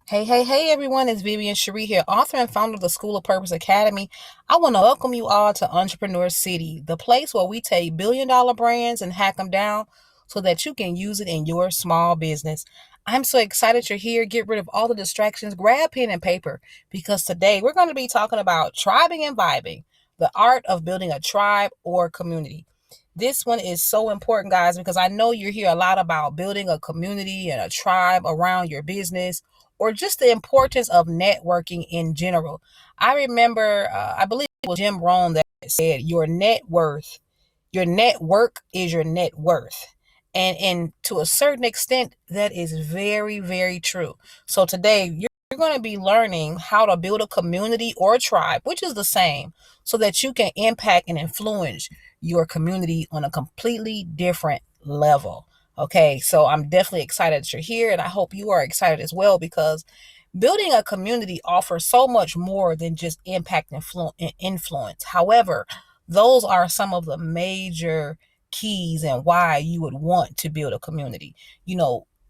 Hey, everyone. It's Vivian Cherie here, author and founder of the School of Purpose Academy. I want to welcome you all to Entrepreneur City, the place where we take billion-dollar brands and hack them down so that you can use it in your small business. I'm so excited you're here. Get rid of all the distractions. Grab pen and paper because today we're going to be talking about tribing and vibing, the art of building a tribe or community. This one is so important, guys, because I know you hear a lot about building a community and a tribe around your business or just the importance of networking in general. I remember, I believe it was Jim Rohn that said, your network is your net worth. And to a certain extent, that is very, very true. So today, you're going to be learning how to build a community or a tribe, which is the same, so that you can impact and influence your community on a completely different level. Okay, so I'm definitely excited that you're here, and I hope you are excited as well because building a community offers so much more than just impact and influence. However, those are some of the major keys and why you would want to build a community.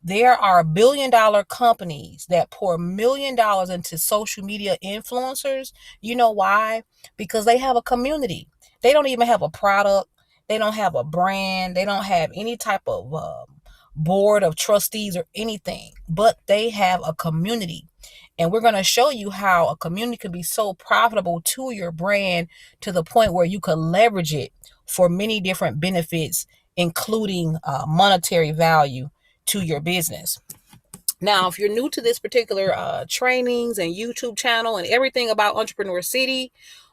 There are billion-dollar companies that pour $1 million into social media influencers. You know why? Because they have a community. They don't even have a product. They don't have a brand. They don't have any type of board of trustees or anything, but they have a community. And we're going to show you how a community can be so profitable to your brand to the point where you can leverage it for many different benefits, including monetary value to your business. Now, if you're new to this particular trainings and YouTube channel and everything about Entrepreneur City,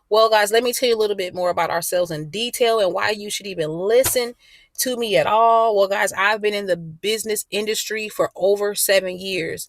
well, guys, let me tell you a little bit more about ourselves in detail and why you should even listen to me at all. Well, guys, I've been in the business industry for over 7 years.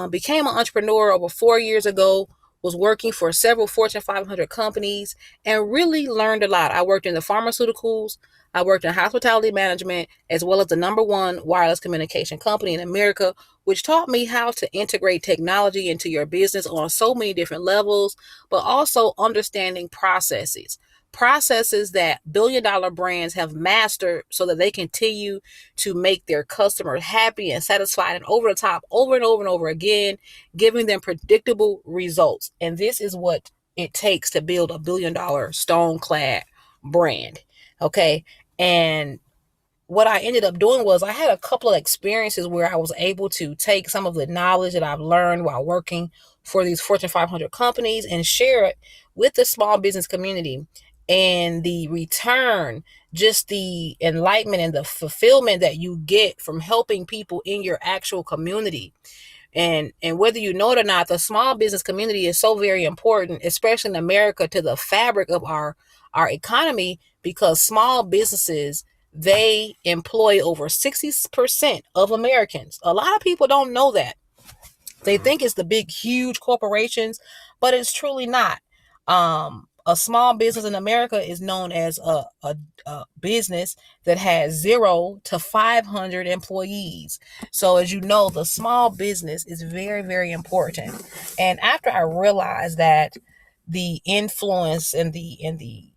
Became an entrepreneur over 4 years ago, was working for several Fortune 500 companies, and really learned a lot. I worked in the pharmaceuticals, I worked in hospitality management, as well as the number one wireless communication company in America, which taught me how to integrate technology into your business on so many different levels, but also understanding processes that billion-dollar brands have mastered so that they continue to make their customers happy and satisfied and over the top over and over and over again, giving them predictable results. And this is what it takes to build a billion-dollar stone-clad brand. Okay. And what I ended up doing was I had a couple of experiences where I was able to take some of the knowledge that I've learned while working for these Fortune 500 companies and share it with the small business community. And the return, just the enlightenment and the fulfillment that you get from helping people in your actual community. And whether you know it or not, the small business community is so very important, especially in America, to the fabric of our economy, because small businesses, they employ over 60% of Americans. A lot of people don't know that. They think it's the big, huge corporations, but it's truly not. A small business in America is known as a business that has 0 to 500 employees. So, as you know, the small business is very, very important. And after I realized that the influence and the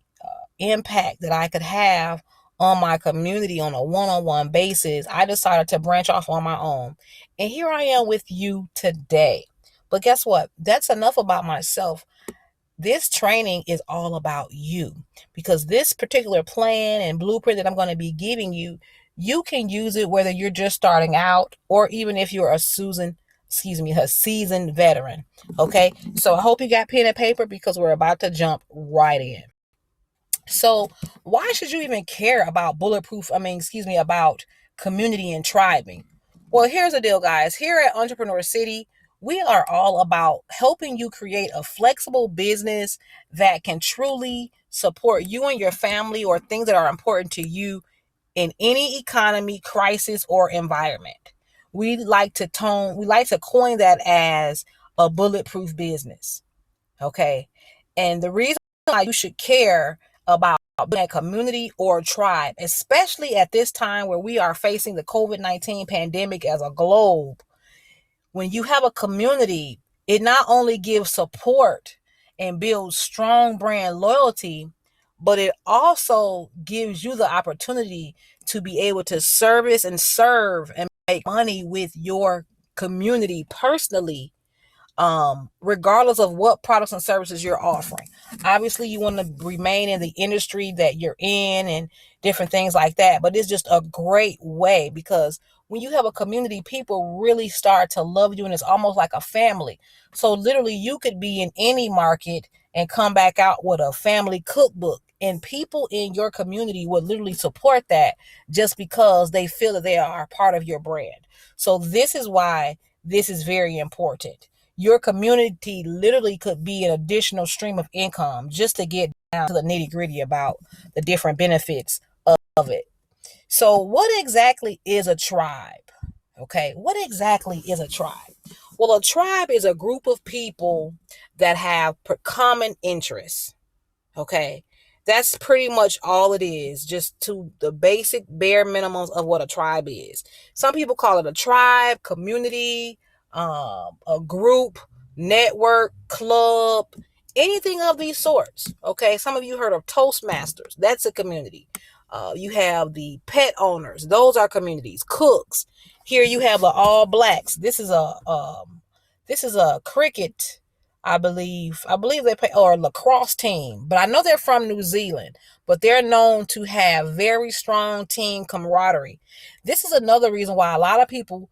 impact that I could have on my community on a one-on-one basis, I decided to branch off on my own. And here I am with you today. But guess what? That's enough about myself. This training is all about you because this particular plan and blueprint that I'm going to be giving you, you can use it whether you're just starting out or even if you're a seasoned veteran. Okay. So I hope you got pen and paper because we're about to jump right in. So why should you even care about about community and tribing? Well, here's the deal, guys. Here at Entrepreneur City, we are all about helping you create a flexible business that can truly support you and your family or things that are important to you in any economy, crisis, or environment. We like to coin that as a bulletproof business. Okay. And the reason why you should care about a community or tribe, especially at this time where we are facing the COVID-19 pandemic as a globe, when you have a community, it not only gives support and builds strong brand loyalty, but it also gives you the opportunity to be able to service and serve and make money with your community personally regardless of what products and services you're offering. Obviously, you want to remain in the industry that you're in and different things like that. But it's just a great way because when you have a community, people really start to love you and it's almost like a family. So literally, you could be in any market and come back out with a family cookbook. And people in your community would literally support that just because they feel that they are part of your brand. So this is why this is very important. Your community literally could be an additional stream of income just to get down to the nitty gritty about the different benefits of it. So, what exactly is a tribe? Okay, what exactly is a tribe? Well, a tribe is a group of people that have common interests. Okay. That's pretty much all it is, just to the basic bare minimums of what a tribe is. Some people call it a tribe, community, a group, network, club, anything of these sorts. Okay. Some of you heard of Toastmasters. That's a community. You have the pet owners. Those are communities. Cooks. Here you have the All Blacks. This is a cricket, I believe they play or a lacrosse team, but I know they're from New Zealand, but they're known to have very strong team camaraderie. This is another reason why a lot of people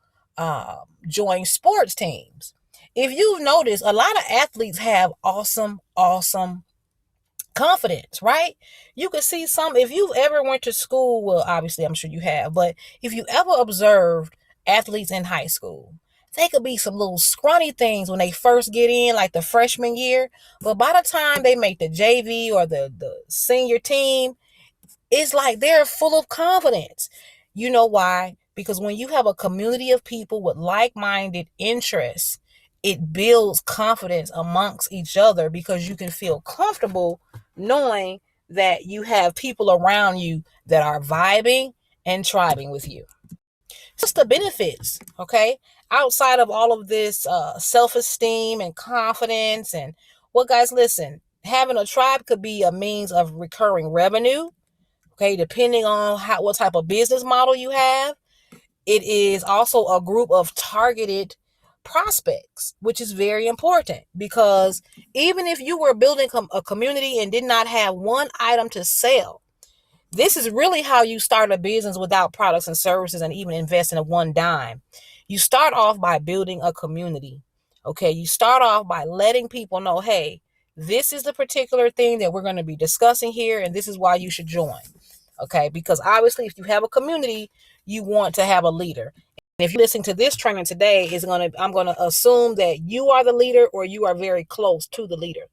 join sports teams. If you've noticed, a lot of athletes have awesome confidence, right? You could see some, if you've ever went to school, well, obviously I'm sure you have, but if you ever observed athletes in high school, they could be some little scrawny things when they first get in, like the freshman year, but by the time they make the JV or the senior team, it's like they're full of confidence. You know why? Because when you have a community of people with like-minded interests, it builds confidence amongst each other because you can feel comfortable knowing that you have people around you that are vibing and tribing with you. Just the benefits, okay? Outside of all of this self-esteem and confidence and, well, guys, listen, having a tribe could be a means of recurring revenue. Okay, depending on what type of business model you have. It is also a group of targeted prospects, which is very important because even if you were building a community and did not have one item to sell, this is really how you start a business without products and services and even investing in one dime. You start off by building a community. Okay, you start off by letting people know, hey, this is the particular thing that we're going to be discussing here, and this is why you should join. Okay, because obviously, if you have a community, you want to have a leader. And if you're listening to this training today, I'm gonna assume that you are the leader or you are very close to the leader.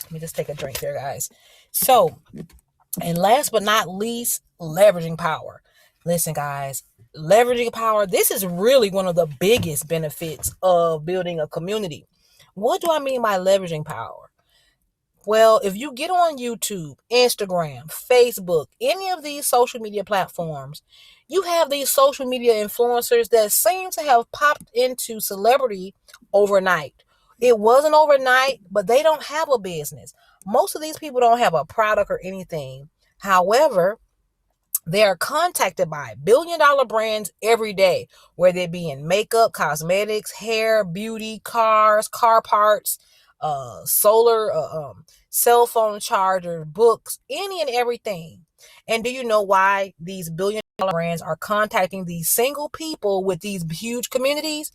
Let me just take a drink here, guys. So, and last but not least, leveraging power. Listen, guys, leveraging power, this is really one of the biggest benefits of building a community. What do I mean by leveraging power? Well, if you get on YouTube, Instagram, Facebook, any of these social media platforms, you have these social media influencers that seem to have popped into celebrity overnight. It wasn't overnight, but they don't have a business. Most of these people don't have a product or anything. However, they are contacted by billion-dollar brands every day, whether it be in makeup, cosmetics, hair, beauty, cars, car parts, solar, cell phone chargers, books, any and everything. And do you know why these billion-dollar brands are contacting these single people with these huge communities?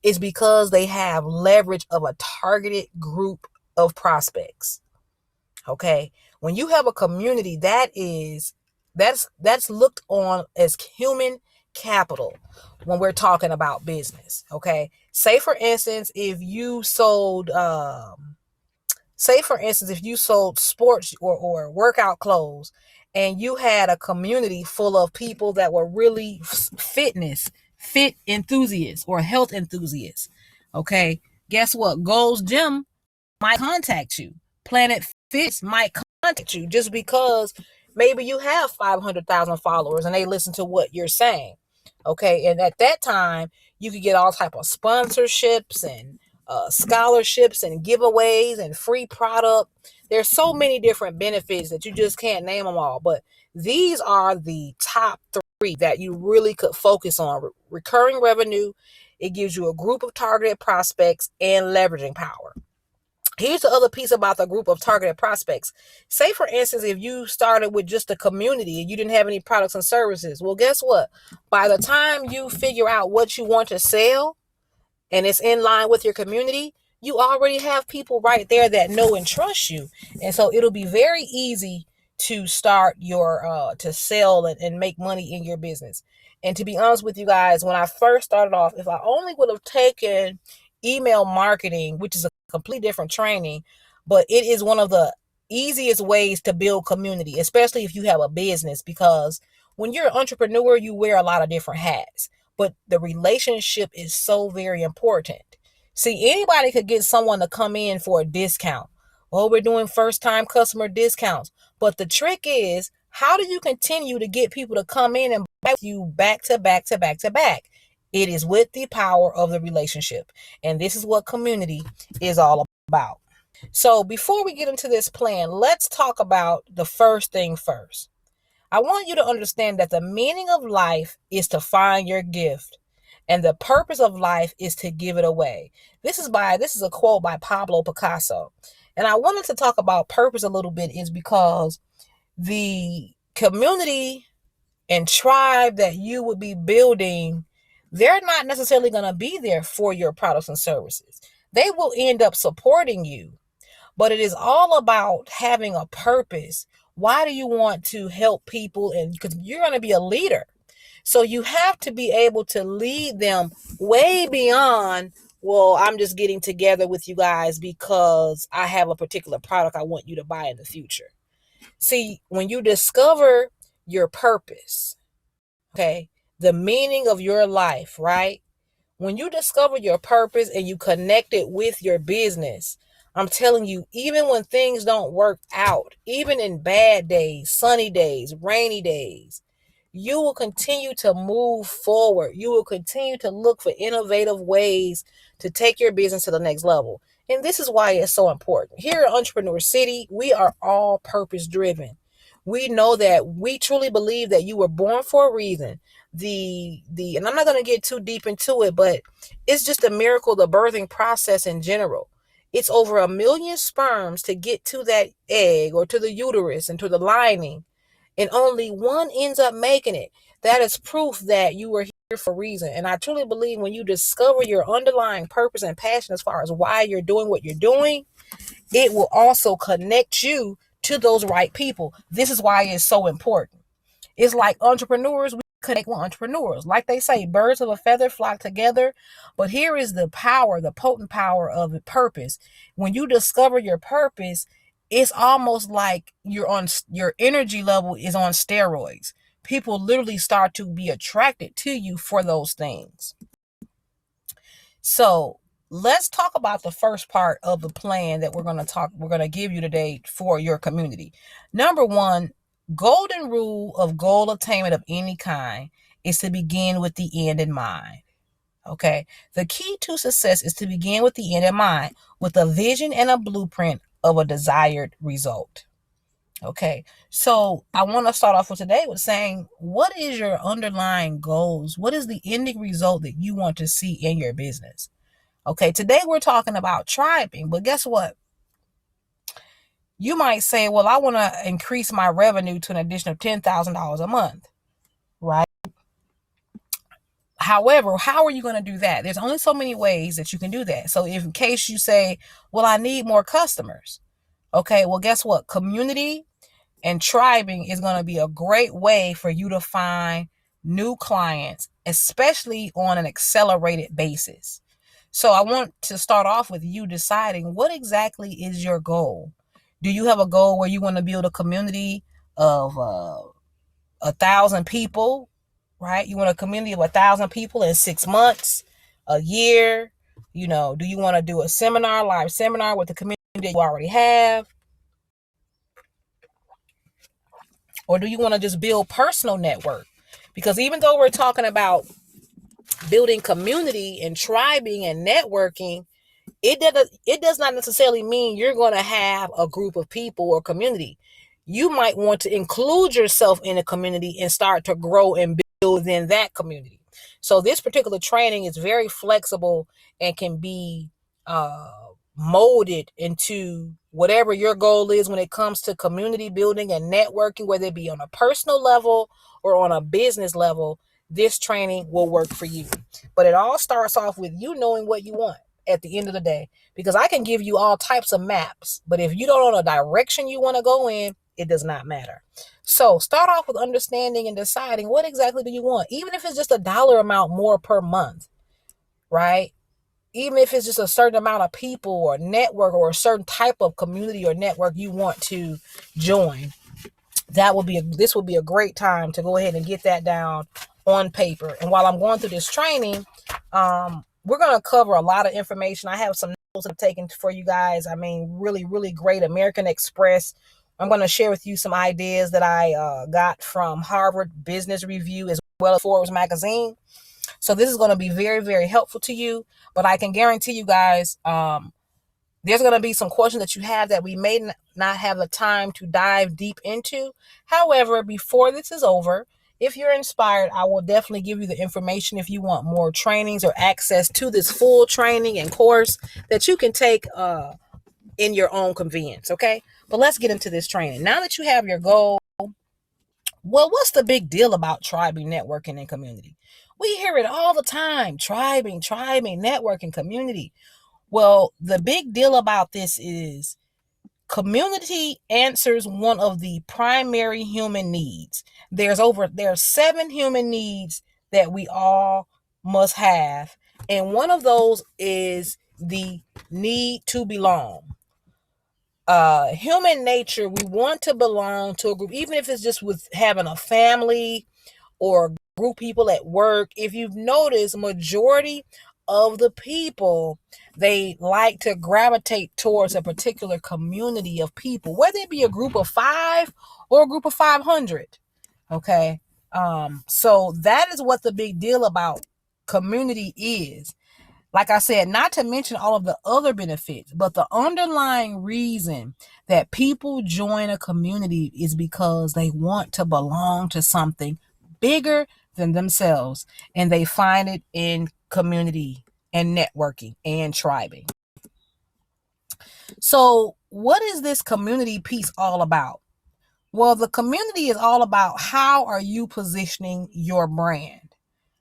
It's because they have leverage of a targeted group of prospects. Okay, when you have a community, that's looked on as human capital when we're talking about business. Okay, say for instance if you sold sports or workout clothes, and you had a community full of people that were really fit enthusiasts or health enthusiasts. Okay, guess what? Gold's Gym might contact you. Planet Fitness might contact you just because maybe you have 500,000 followers and they listen to what you're saying. Okay, and at that time, you could get all type of sponsorships and scholarships and giveaways and free product. There's so many different benefits that you just can't name them all, but these are the top three that you really could focus on recurring revenue. It gives you a group of targeted prospects and leveraging power. Here's the other piece about the group of targeted prospects. Say, for instance, if you started with just a community and you didn't have any products and services, well, guess what? By the time you figure out what you want to sell and it's in line with your community, you already have people right there that know and trust you. And so it'll be very easy to start your to sell and make money in your business. And to be honest with you guys, when I first started off, if I only would have taken email marketing, which is a completely different training, but it is one of the easiest ways to build community, especially if you have a business, because when you're an entrepreneur, you wear a lot of different hats, but the relationship is so very important. See, anybody could get someone to come in for a discount. Oh, we're doing first time customer discounts. But the trick is, how do you continue to get people to come in and buy you back to back to back to back? It is with the power of the relationship. And this is what community is all about. So before we get into this plan, let's talk about the first thing first. I want you to understand that the meaning of life is to find your gift, and the purpose of life is to give it away. This is a quote by Pablo Picasso. And I wanted to talk about purpose a little bit is because the community and tribe that you would be building, they're not necessarily going to be there for your products and services. They will end up supporting you, but it is all about having a purpose. Why do you want to help people? And because you're going to be a leader. So you have to be able to lead them way beyond, well, I'm just getting together with you guys because I have a particular product I want you to buy in the future. See, when you discover your purpose, okay, the meaning of your life, right? When you discover your purpose and you connect it with your business, I'm telling you, even when things don't work out, even in bad days, sunny days, rainy days, you will continue to move forward. You will continue to look for innovative ways to take your business to the next level. And this is why it's so important. Here at Entrepreneur City, we are all purpose driven. We know that we truly believe that you were born for a reason. And I'm not going to get too deep into it, but it's just a miracle, the birthing process in general. It's over 1 million sperms to get to that egg or to the uterus and to the lining, and only one ends up making it. That is proof that you were here for a reason. And I truly believe when you discover your underlying purpose and passion as far as why you're doing what you're doing, it will also connect you to those right people. This is why it's so important. It's like entrepreneurs, we connect with entrepreneurs. Like they say, birds of a feather flock together. But here is the power, the potent power of the purpose. When you discover your purpose, it's almost like your energy level is on steroids. People literally start to be attracted to you for those things. So let's talk about the first part of the plan that we're going to give you today for your community. Number one, golden rule of goal attainment of any kind is to begin with the end in mind. Okay. The key to success is to begin with the end in mind, with a vision and a blueprint of a desired result. Okay. So I want to start off with today with saying, what is your underlying goals? What is the ending result that you want to see in your business? Okay. Today we're talking about tribing, but guess what? You might say, well, I want to increase my revenue to an additional $10,000 a month, right? However, how are you going to do that? There's only so many ways that you can do that. So if in case you say, well, I need more customers. Okay, well, guess what? Community and tribing is going to be a great way for you to find new clients, especially on an accelerated basis. So I want to start off with you deciding what exactly is your goal. Do you have a goal where you want to build a community of 1,000 people, right? You want a community of 1,000 people in 6 months, a year? Do you want to do a live seminar with the community that you already have? Or do you want to just build personal network? Because even though we're talking about building community and tribing and networking, it does not necessarily mean you're going to have a group of people or community. You might want to include yourself in a community and start to grow and build within that community. So this particular training is very flexible and can be molded into whatever your goal is when it comes to community building and networking, whether it be on a personal level or on a business level. This training will work for you. But it all starts off with you knowing what you want at the end of the day, because I can give you all types of maps, but if you don't know the direction you want to go in, it does not matter. So start off with understanding and deciding what exactly do you want, even if it's just a dollar amount more per month, right? Even if it's just a certain amount of people or network or a certain type of community or network you want to join, this will be a great time to go ahead and get that down on paper. And while I'm going through this training, we're going to cover a lot of information. I have some notes I've taken for you guys. I mean, really, really great. American Express. I'm going to share with you some ideas that I got from Harvard Business Review as well as Forbes magazine. So this is going to be very, very helpful to you. But I can guarantee you guys, there's going to be some questions that you have that we may not have the time to dive deep into. However, before this is over, if you're inspired, I will definitely give you the information if you want more trainings or access to this full training and course that you can take in your own convenience, okay? But let's get into this training. Now that you have your goal, well, what's the big deal about tribing, networking, and community? We hear it all the time, tribing, networking, community. Well, the big deal about this is community answers one of the primary human needs. There are 7 human needs that we all must have, and one of those is the need to belong. Human nature, we want to belong to a group, even if it's just with having a family or group of people at work. If you've noticed, majority of the people, they like to gravitate towards a particular community of people, whether it be a group of 5 or a group of 500. Okay. So that is what the big deal about community is. Like I said, not to mention all of the other benefits, but the underlying reason that people join a community is because they want to belong to something bigger than themselves, and they find it in community and networking and tribing. So what is this community piece all about? Well, the community is all about how are you positioning your brand.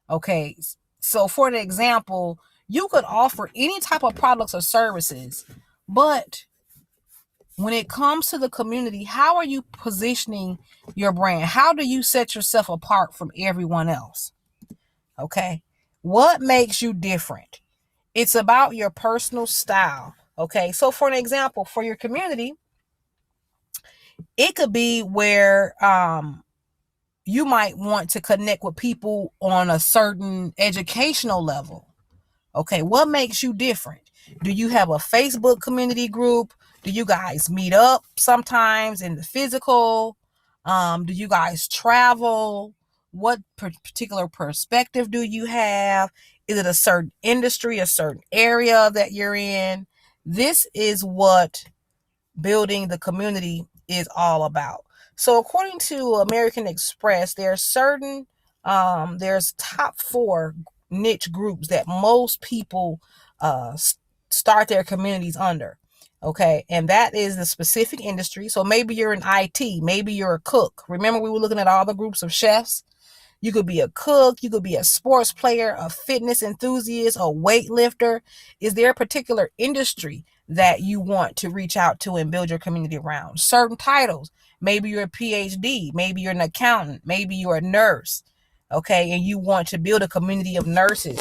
Okay, so for an example, you could offer any type of products or services, but when it comes to the community, how are you positioning your brand? How do you set yourself apart from everyone else? Okay, what makes you different? It's about your personal style. Okay, so for an example, for your community, it could be where you might want to connect with people on a certain educational level. Okay, what makes you different? Do you have a Facebook community group? Do you guys meet up sometimes in the physical? Do you guys travel? What particular perspective do you have? Is it a certain industry, a certain area that you're in? This is what building the community is all about. So according to American Express, there's top 4 niche groups that most people start their communities under. Okay, and that is the specific industry. So maybe you're in IT, maybe you're a cook. Remember, we were looking at all the groups of chefs. You could be a cook, you could be a sports player, a fitness enthusiast, a weightlifter. Is there a particular industry that you want to reach out to and build your community around? Certain titles. Maybe you're a PhD, maybe you're an accountant, maybe you're a nurse. Okay, and you want to build a community of nurses,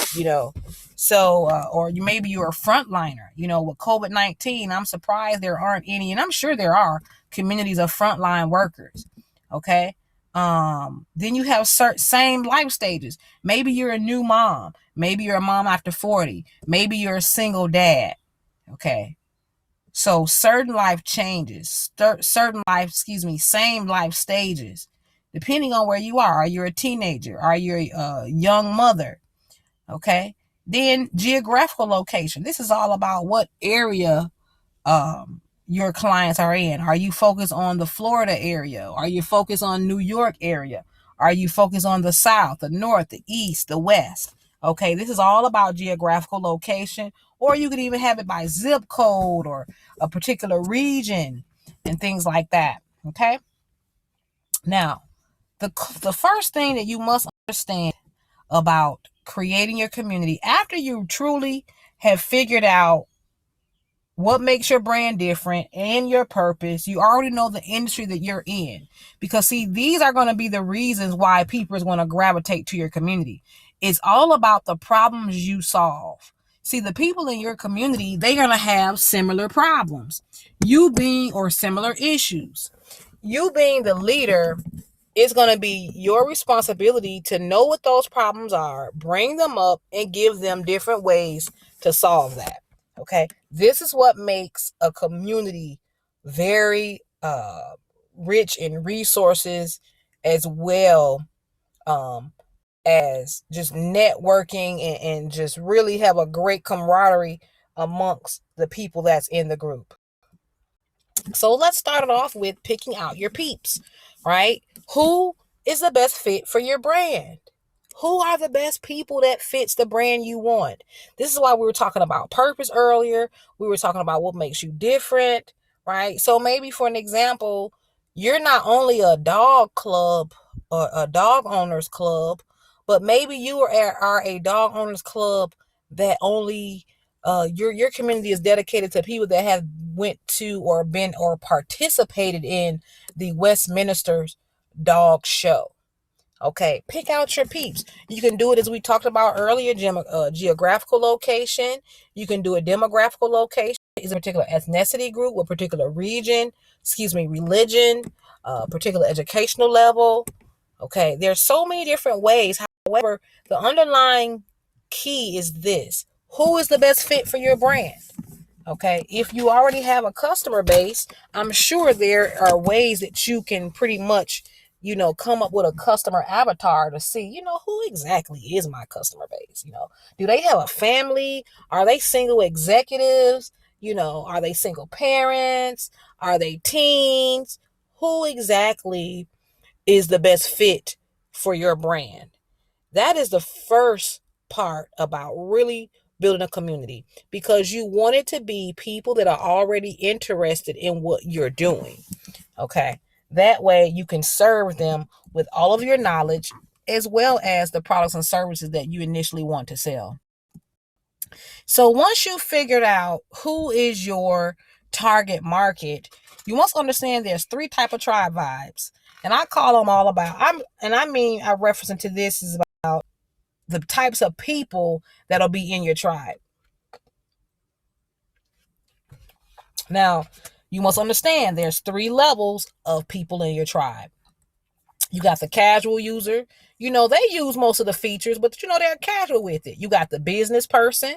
So, or maybe you're a frontliner, with COVID-19. I'm surprised there aren't any, and I'm sure there are communities of frontline workers. Okay. Then you have same life stages. Maybe you're a new mom. Maybe you're a mom after 40. Maybe you're a single dad. Okay. So certain life changes, same life stages, depending on where you are. Are you a teenager? Are you a young mother? Okay. Then geographical location. This is all about what area your clients are in. Are you focused on the Florida area? Are you focused on New York area? Are you focused on the south, the north, the east, the west? Okay, this is all about geographical location, or you could even have it by zip code or a particular region and things like that. Okay, now the first thing that you must understand about creating your community after you truly have figured out what makes your brand different and your purpose, you already know the industry that you're in. Because see, these are going to be the reasons why people is going to gravitate to your community. It's all about the problems you solve. See, the people in your community, they're going to have similar problems. Or similar issues. You being the leader, it's going to be your responsibility to know what those problems are, bring them up, and give them different ways to solve that. Okay, this is what makes a community very rich in resources, as well as just networking and just really have a great camaraderie amongst the people that's in the group. So let's start it off with picking out your peeps, right? Who is the best fit for your brand? Who are the best people that fits the brand you want? This is why we were talking about purpose earlier. We were talking about what makes you different, right? So maybe for an example, you're not only a dog club or a dog owners club, but maybe you are a dog owners club that only your community is dedicated to people that have went to or been or participated in the Westminster's dog show. Okay, pick out your peeps. You can do it as we talked about earlier, geographical location. You can do a demographical location. Is a particular ethnicity group, a particular region, religion, particular educational level. Okay, there's so many different ways. However, the underlying key is this: who is the best fit for your brand? Okay, if you already have a customer base, I'm sure there are ways that you can pretty much, come up with a customer avatar to see, who exactly is my customer base. Do they have a family? Are they single executives? Are they single parents? Are they teens? Who exactly is the best fit for your brand? That is the first part about really building a community, because you want it to be people that are already interested in what you're doing. Okay. That way you can serve them with all of your knowledge as well as the products and services that you initially want to sell. So once you figured out who is your target market, you must understand there's 3 type of tribe vibes. And I call them all about, I reference into this is about the types of people that'll be in your tribe. Now, you must understand there's 3 levels of people in your tribe. You got the casual user. They use most of the features, but they're casual with it. You got the business person.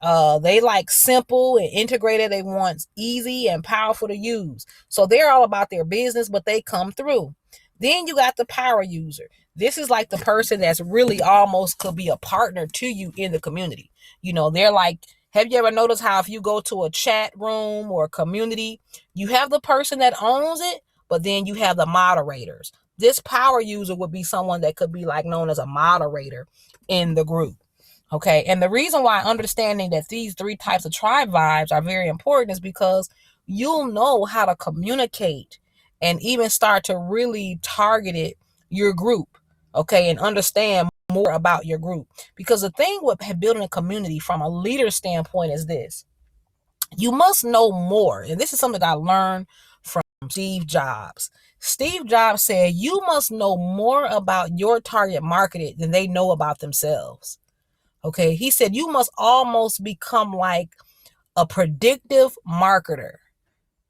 They like simple and integrated. They want easy and powerful to use. So they're all about their business, but they come through. Then you got the power user. This is like the person that's really almost could be a partner to you in the community. They're like, have you ever noticed how if you go to a chat room or a community, you have the person that owns it, but then you have the moderators. This power user would be someone that could be like known as a moderator in the group. Okay. And the reason why understanding that these 3 types of tribe vibes are very important is because you'll know how to communicate and even start to really target your group. Okay. And understand more about your group. Because the thing with building a community from a leader standpoint is this: you must know more. And this is something that I learned from Steve Jobs. Steve Jobs said, you must know more about your target market than they know about themselves. Okay. He said, you must almost become like a predictive marketer.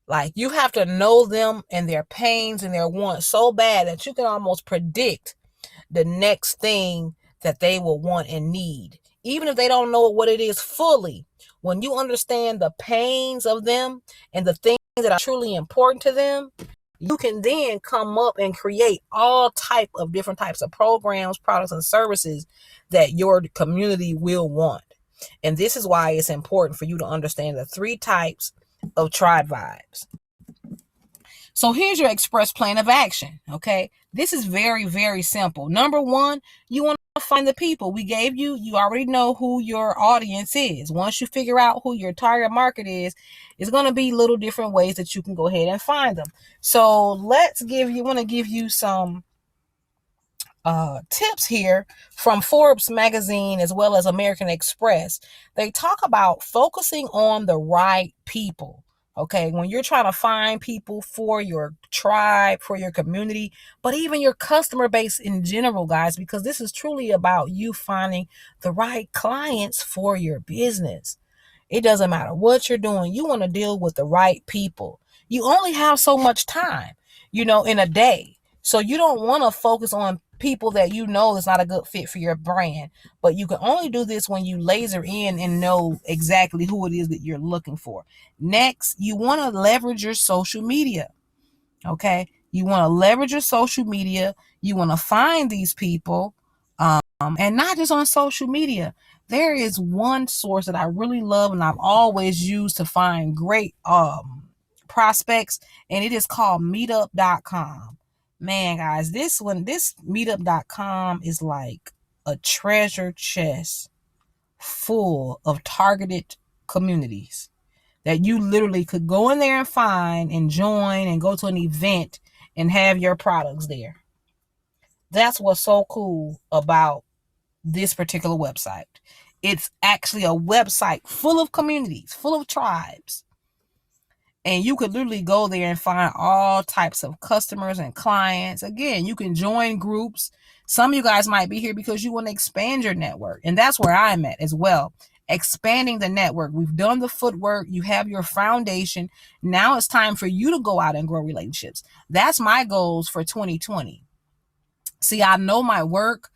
Like you have to know them and their pains and their wants so bad that you can almost predict the next thing that they will want and need. Even if they don't know what it is fully, when you understand the pains of them and the things that are truly important to them, you can then come up and create all type of different types of programs, products, and services that your community will want. And this is why it's important for you to understand the 3 types of tribe vibes. So here's your express plan of action. Okay. This is very, very simple. Number one, you want to find the people. We gave you, you already know who your audience is. Once you figure out who your target market is, it's going to be little different ways that you can go ahead and find them. So want to give you some tips here from Forbes magazine as well as American Express. They talk about focusing on the right people. Okay, when you're trying to find people for your tribe, for your community, but even your customer base in general, guys, because this is truly about you finding the right clients for your business. It doesn't matter what you're doing. You want to deal with the right people. You only have so much time, in a day. So you don't want to focus on people that you know is not a good fit for your brand. But you can only do this when you laser in and know exactly who it is that you're looking for. Next, you want to leverage your social media. Okay. You want to leverage your social media. You want to find these people, and not just on social media. There is one source that I really love and I've always used to find great prospects, and it is called meetup.com. Man, guys, this meetup.com is like a treasure chest full of targeted communities that you literally could go in there and find and join and go to an event and have your products there. That's what's so cool about this particular website. It's actually a website full of communities, full of tribes. And you could literally go there and find all types of customers and clients. Again, you can join groups. Some of you guys might be here because you want to expand your network. And that's where I'm at as well. Expanding the network. We've done the footwork. You have your foundation. Now it's time for you to go out and grow relationships. That's my goals for 2020. See, I know my work.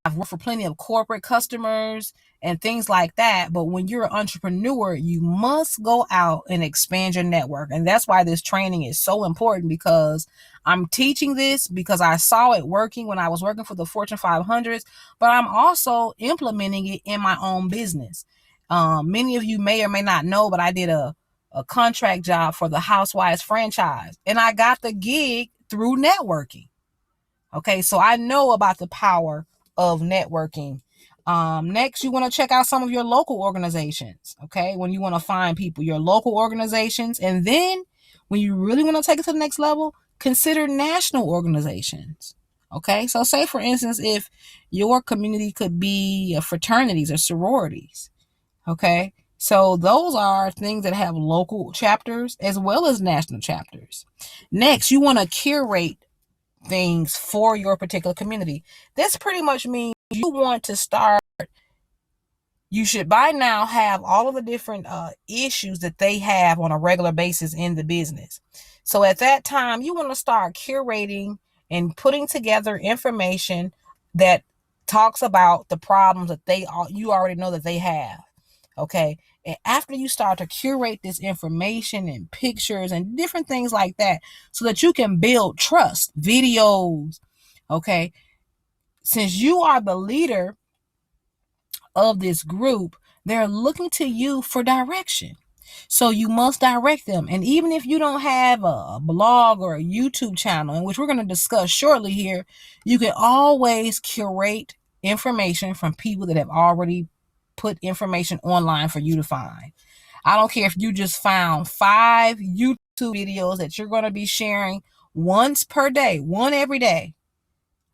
I've worked for plenty of corporate customers and things like that. But when you're an entrepreneur, you must go out and expand your network. And that's why this training is so important, because I'm teaching this because I saw it working when I was working for the Fortune 500s, but I'm also implementing it in my own business. Many of you may or may not know, but I did a contract job for the Housewives franchise, and I got the gig through networking. Okay, so I know about the power of networking. Next, you want to check out some of your local organizations. Okay, when you want to find people, your local organizations. And then when you really want to take it to the next level, consider national organizations. Okay, so say for instance, if your community could be fraternities or sororities. Okay, so those are things that have local chapters as well as national chapters. Next, you want to curate things for your particular community. This pretty much means you want to start, you should by now have all of the different issues that they have on a regular basis in the business. So at that time, you want to start curating and putting together information that talks about the problems that you already know that they have. Okay. And after you start to curate this information and pictures and different things like that, so that you can build trust, videos. Okay. Since you are the leader of this group, they're looking to you for direction. So you must direct them. And even if you don't have a blog or a YouTube channel, in which we're going to discuss shortly here, you can always curate information from people that have already put information online for you to find. I don't care if you just found 5 YouTube videos that you're going to be sharing once per day, one every day.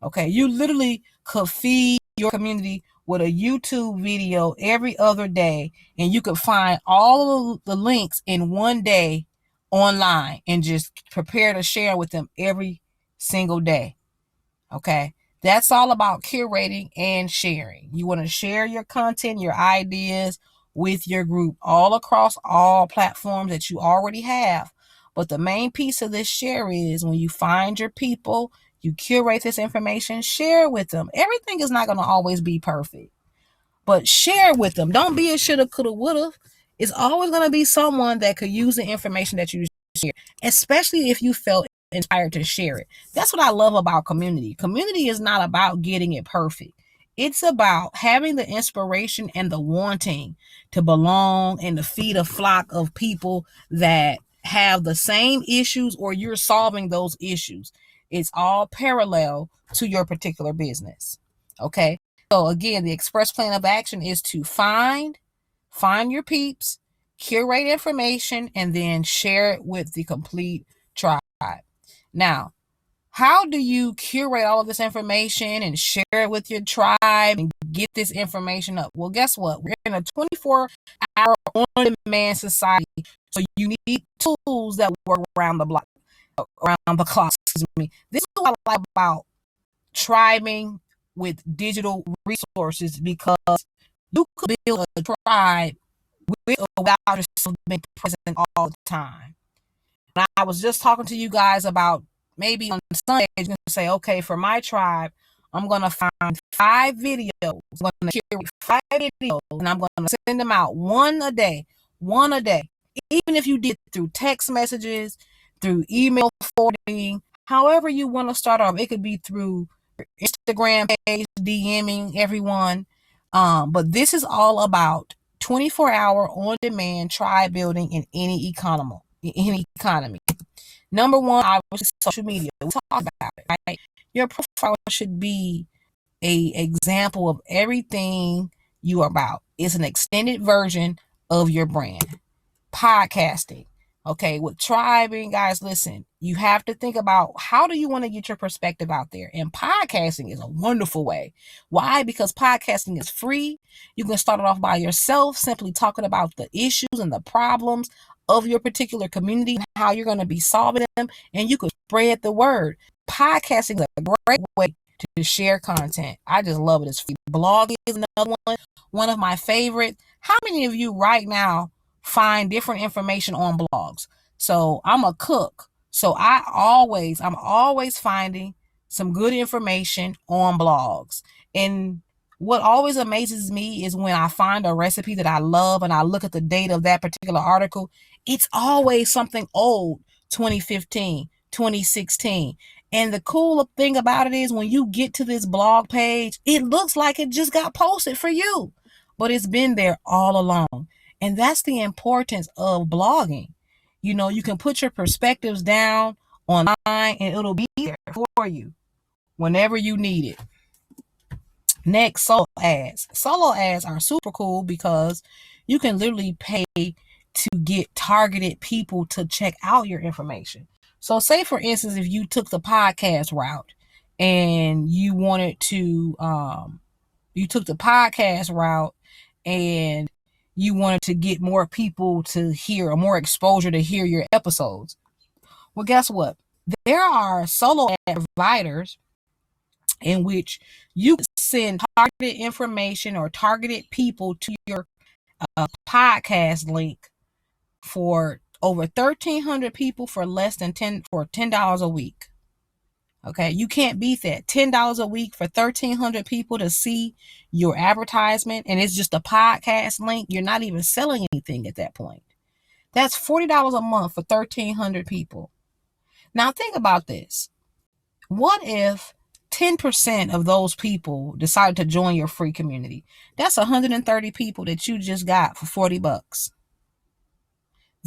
Okay, you literally could feed your community with a YouTube video every other day, and you could find all of the links in one day online and just prepare to share with them every single day. Okay, that's all about curating and sharing. You want to share your content, your ideas with your group all across all platforms that you already have. But the main piece of this share is when you find your people, you curate this information, share with them. Everything is not going to always be perfect, but share with them. Don't be a shoulda, coulda, woulda. It's always going to be someone that could use the information that you share, especially if you felt inspired to share it. That's what I love about community. Community is not about getting it perfect. It's about having the inspiration and the wanting to belong and to feed a flock of people that have the same issues or you're solving those issues. It's all parallel to your particular business. Okay. So again, the express plan of action is to find your peeps, curate information, and then share it with the complete tribe. Now, how do you curate all of this information and share it with your tribe and get this information up? Well, guess what? We're in a 24-hour on-demand society, so you need tools that work around the clock. Excuse me. This is what I like about tribing with digital resources, because you could build a tribe with or without yourself being present all the time. And I was just talking to you guys about maybe on Sunday, you're going to say, okay, for my tribe, I'm going to find 5 videos. I'm going to curate 5 videos, and I'm going to send them out one a day. Even if you did through text messages, through email forwarding, however you want to start off. It could be through your Instagram page, DMing everyone. But this is all about 24-hour on-demand tribe building in any economy. Number one, obviously, social media. We talk about it, right? Your profile should be a example of everything you are about. It's an extended version of your brand. Podcasting. Okay, with tribing, guys, listen, you have to think about how do you want to get your perspective out there? And podcasting is a wonderful way. Why? Because podcasting is free. You can start it off by yourself, simply talking about the issues and the problems of your particular community and how you're going to be solving them, and you could spread the word. Podcasting is a great way to share content. I just love it. It's free. Blogging is another one of my favorites. How many of you right now find different information on blogs? So I'm a cook, so I'm always finding some good information on blogs. And what always amazes me is when I find a recipe that I love and I look at the date of that particular article, it's always something old, 2015, 2016. And the cool thing about it is when you get to this blog page, it looks like it just got posted for you, but it's been there all along. And that's the importance of blogging. You can put your perspectives down online and it'll be there for you whenever you need it. Next, solo ads. Solo ads are super cool because you can literally pay to get targeted people to check out your information. So say, for instance, if you took the podcast route and you took the podcast route and you wanted to get more people to hear, or more exposure to hear your episodes. Well, guess what? There are solo ad providers in which you send targeted information or targeted people to your podcast link for over 1,300 people for less than $10 a week. Okay, you can't beat that. $10 a week for 1,300 people to see your advertisement, and it's just a podcast link. You're not even selling anything at that point. That's $40 a month for 1,300 people. Now think about this. What if 10% of those people decided to join your free community? That's 130 people that you just got for $40.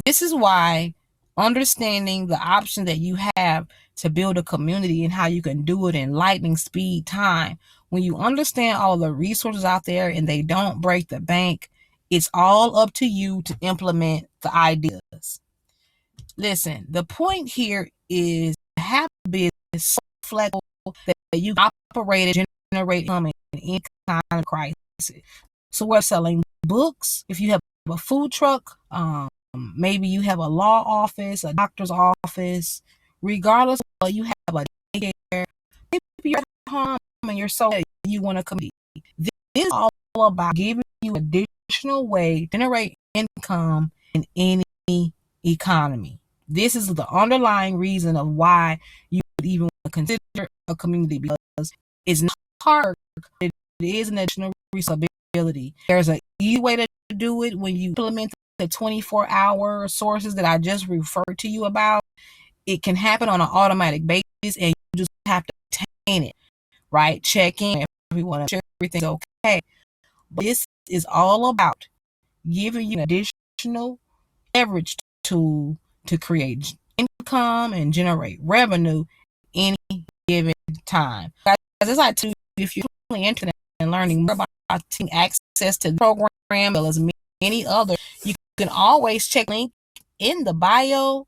This is why understanding the option that you have to build a community and how you can do it in lightning speed time. When you understand all the resources out there and they don't break the bank, it's all up to you to implement the ideas. Listen, the point here is to have a business so flexible that you operate and generate income in any kind of crisis. So we're selling books. If you have a food truck, maybe you have a law office, a doctor's office, regardless of whether you have a daycare, maybe you're at home and you're so you want to compete. This is all about giving you additional way to generate income in any economy. This is the underlying reason of why you would even consider a community, because it's not hard. It is an additional responsibility. There's an easy way to do it when you implement the 24-hour sources that I just referred to you about. It can happen on an automatic basis, and you just have to maintain it, right? Check in everyone, sure everything's okay. But this is all about giving you an additional leverage tool to create income and generate revenue any given time. Guys, as I tell you, if you're really interested in learning more about taking access to the program as well as many others, you can always check the link in the bio.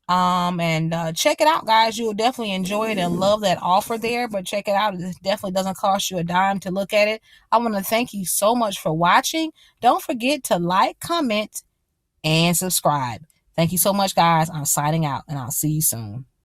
And check it out, guys. You'll definitely enjoy it and love that offer there. But check it out. It definitely doesn't cost you a dime to look at it. I want to thank you so much for watching. Don't forget to like, comment, and subscribe. Thank you so much, guys. I'm signing out, and I'll see you soon.